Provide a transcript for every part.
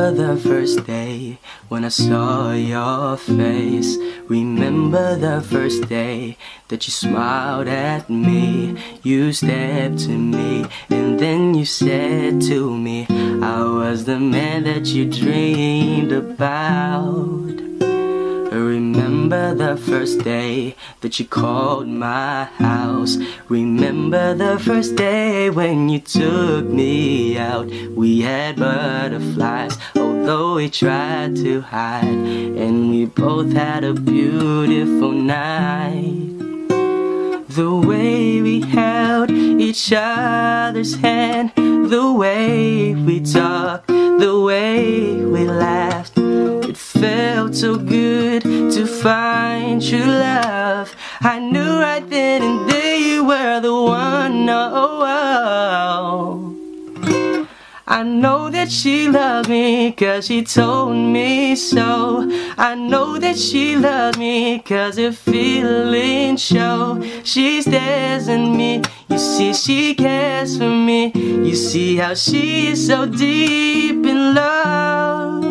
Remember the first day when I saw your face. Remember the first day that you smiled at me. You stepped to me and then you said to me, I was the man that you dreamed about. Remember the first day that you called my house. Remember the first day when you took me out. We had butterflies, although we tried to hide, and we both had a beautiful night. The way we held each other's hand, the way we talked, the way we laughed, it felt so good to find true love. I knew right then and there you were the one. Oh, I know that she loved me 'cause she told me so. I know that she loved me 'cause her feelings show. She stares at me, you see she cares for me. You see how she is so deep in love.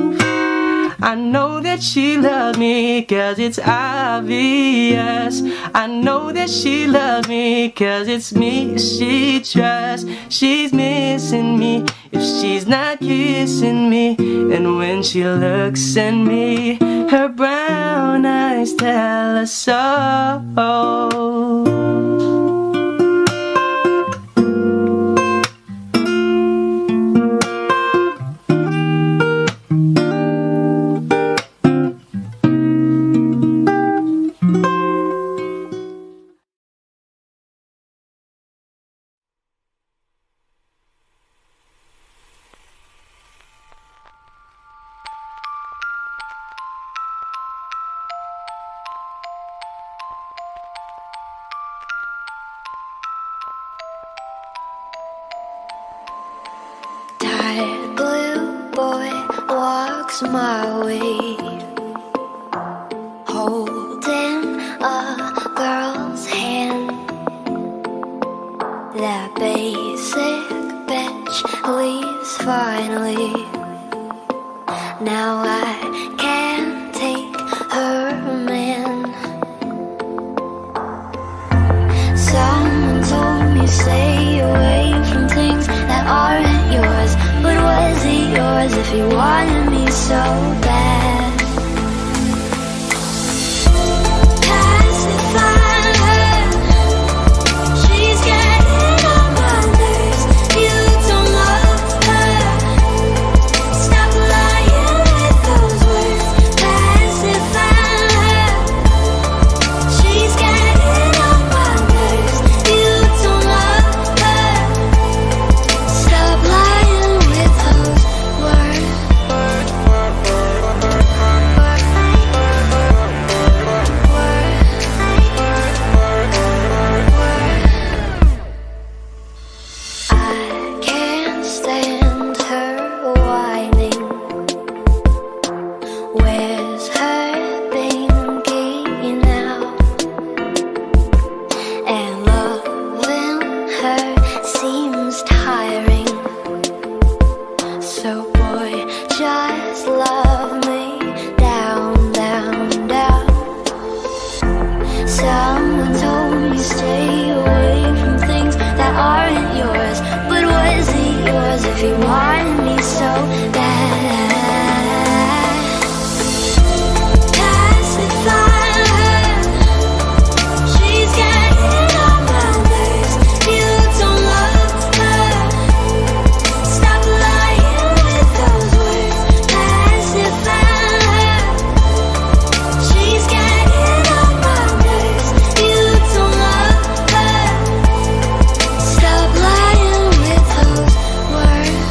I know that she loved me 'cause it's obvious. I know that she loves me 'cause it's me she trusts. She's missing me if she's not kissing me. And when she looks at me, her brown eyes tell us so. Blue boy walks my way, holding a girl's hand. That basic bitch leaves finally. Now I can't take her man. Someone told me stay away from things that aren't yours. But was he yours if he wanted me so bad? Pacify her, she's getting on my nerves. You don't love her, stop lying with those words. Pacify her, she's getting on my nerves. You don't love her, stop lying with those words. I can't stand her whining. Where's her binky now? And loving her seems tiring. So boy, just love me down, down, down. Someone told me stay away from things that aren't yours. But was he yours if he wanted me so bad? Pacify her, she's getting on my nerves. You don't love her, stop lying with those words. Pacify her, she's getting on my nerves. You don't love her, stop lying with those words.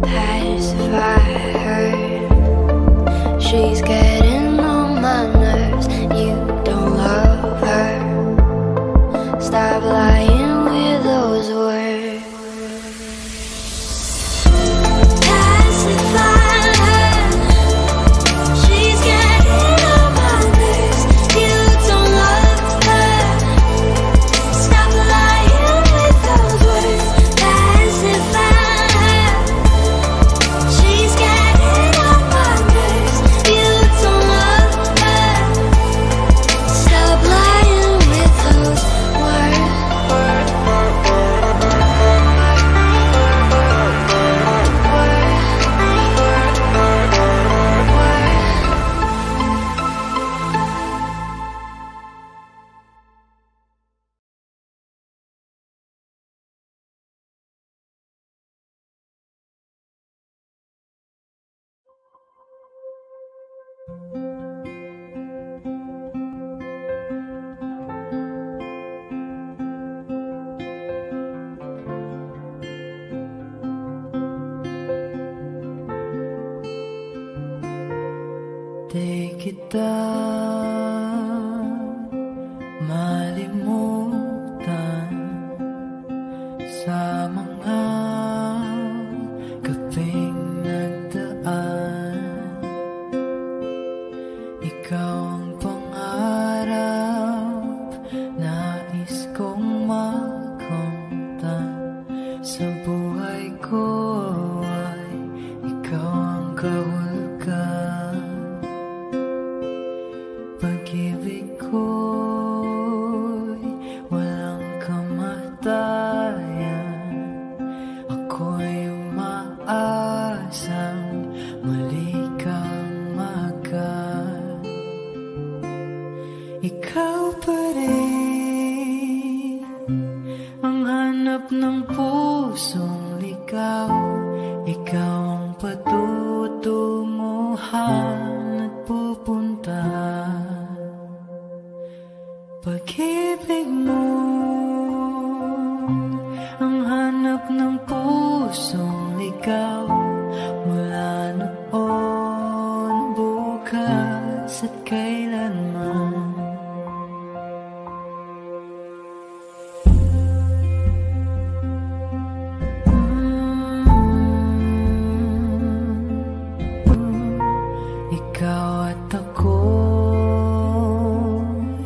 Pacify her, she's getting on my nerves. You don't love her, stop lying with those words. Pacify her, she's getting on my nerves. Di kita malimutan sa mga gabing nagdaan. Ikaw ang pangarap, nais kong makamtan. Sa buhay ko ay ikaw ang kahulugan. Pag-ibig ko'y walang kamatayan. Ako'y umaasang muli kang magan. Ikaw pa rin ang hanap ng pusong ligaw. Ikaw ang patutunguhan at pupuntahan. Pag-ibig mo ang hanap ng pusong ligaw. Mula noon, bukas at kailanman. Ikaw at ako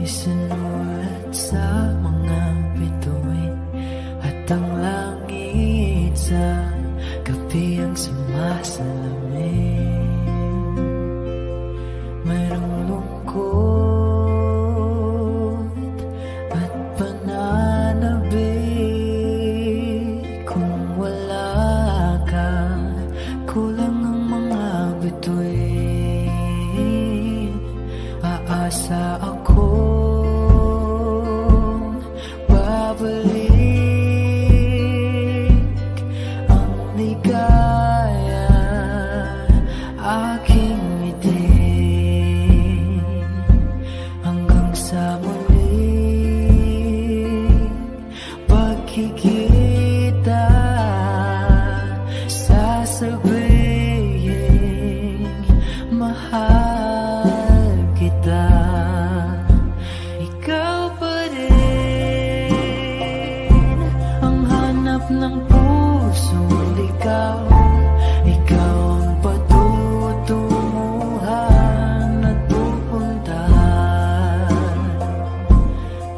isinulat sa mga bituin, at ang langit sa gabi ang sumasalamin. Mayroong lungkot at pananabik. Kung wala ka, kulang ang mga bituin. Aasa akong babalik ang ligaya, aking ngiti hanggang sa muling pagkikita. Sasabihin mahal kita. Ikaw pa rin ang hanap ng pusong ligaw. Ikaw ang patutunguhan at pupuntahan.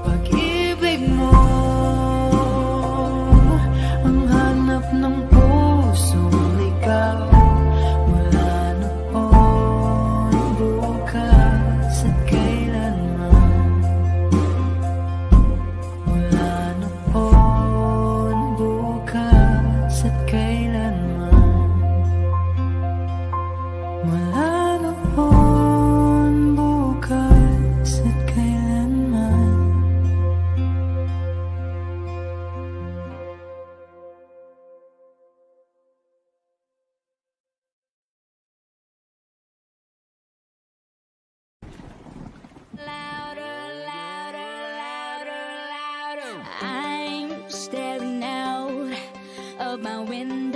Pag-ibig mo ang hanap ng pusong ligaw. Mula noon, bukas at kailanman. Mula noon, bukas at kailanman. Mula noon, bukas at kailanman. Louder, louder, louder, louder. I'm staring out of my window.